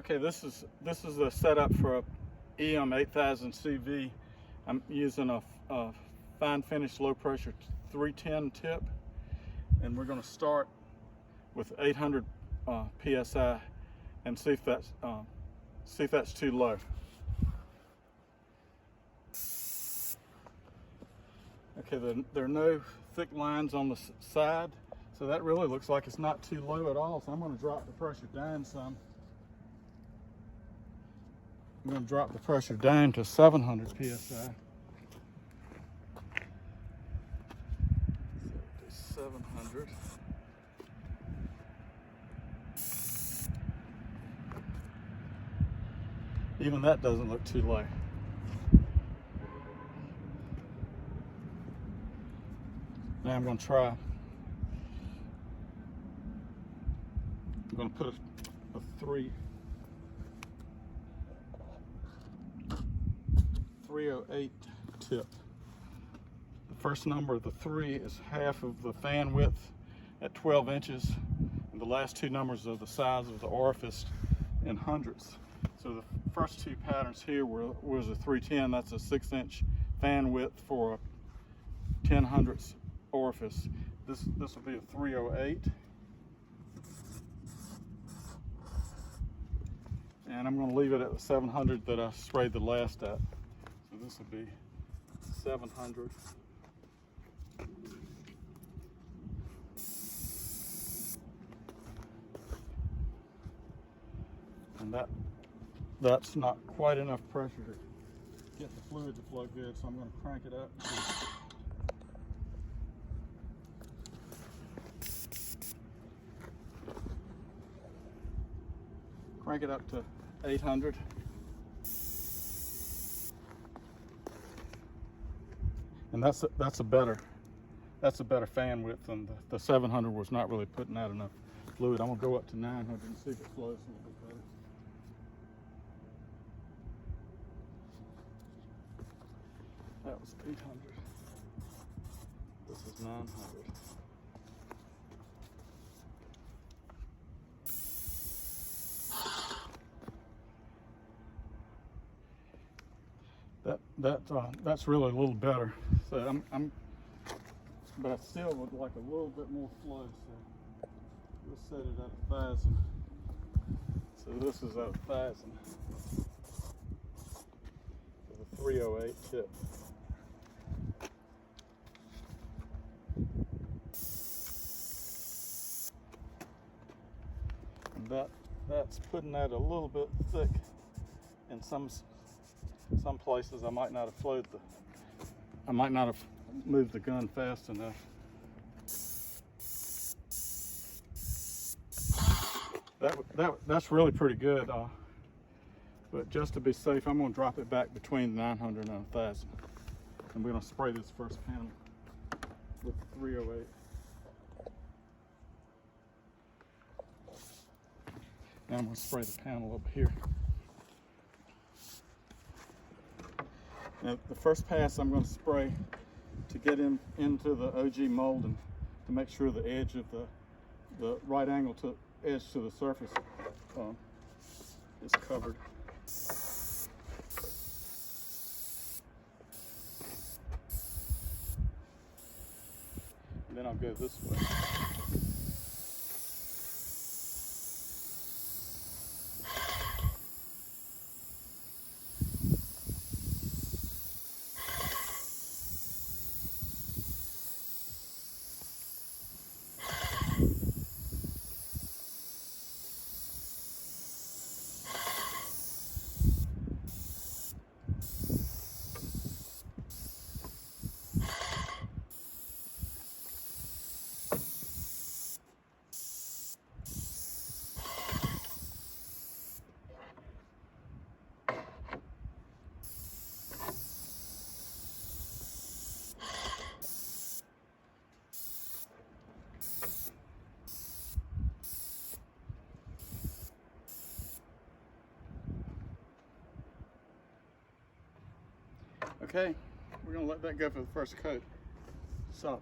Okay, this is a setup for a EM8000cv. I'm using a fine finish low pressure 310 tip, and we're going to start with 800 psi and see if that's too low. Okay, there are no thick lines on the side, so that really looks like it's not too low at all. So I'm going to drop the pressure down some. I'm going to drop the pressure down to 700 psi. 700. Even that doesn't look too low. Now I'm going to try. I'm going to put a 308 tip. The first number of the 3 is half of the fan width at 12 inches, and the last 2 numbers are the size of the orifice in hundredths. So the first 2 patterns here was a 310. That's a 6-inch fan width for a 10 hundredths orifice. This will be a 308. And I'm going to leave it at the 700 that I sprayed the last at. So this will be 700. And that's not quite enough pressure to get the fluid to flow good, so I'm going to crank it up. Crank it up to 800. And that's a better fan width than the 700 was not really putting out enough fluid. I'm gonna go up to 900 and see if it flows a little bit better. That was 800. This is 900. That's really a little better. So but I still would like a little bit more flow. So we'll set it at 1,000. So this is at 1,000 for the 308 tip. And that's putting that a little bit thick in some places. I might not have moved the gun fast enough. That's really pretty good. But just to be safe, I'm going to drop it back between 900 and 1,000. And we're going to spray this first panel with the 308. Now I'm going to spray the panel over here. Now, the first pass I'm going to spray to get into the OG mold and to make sure the edge of the right angle to edge to the surface is covered. And then I'll go this way. Okay, we're going to let that go for the first coat. So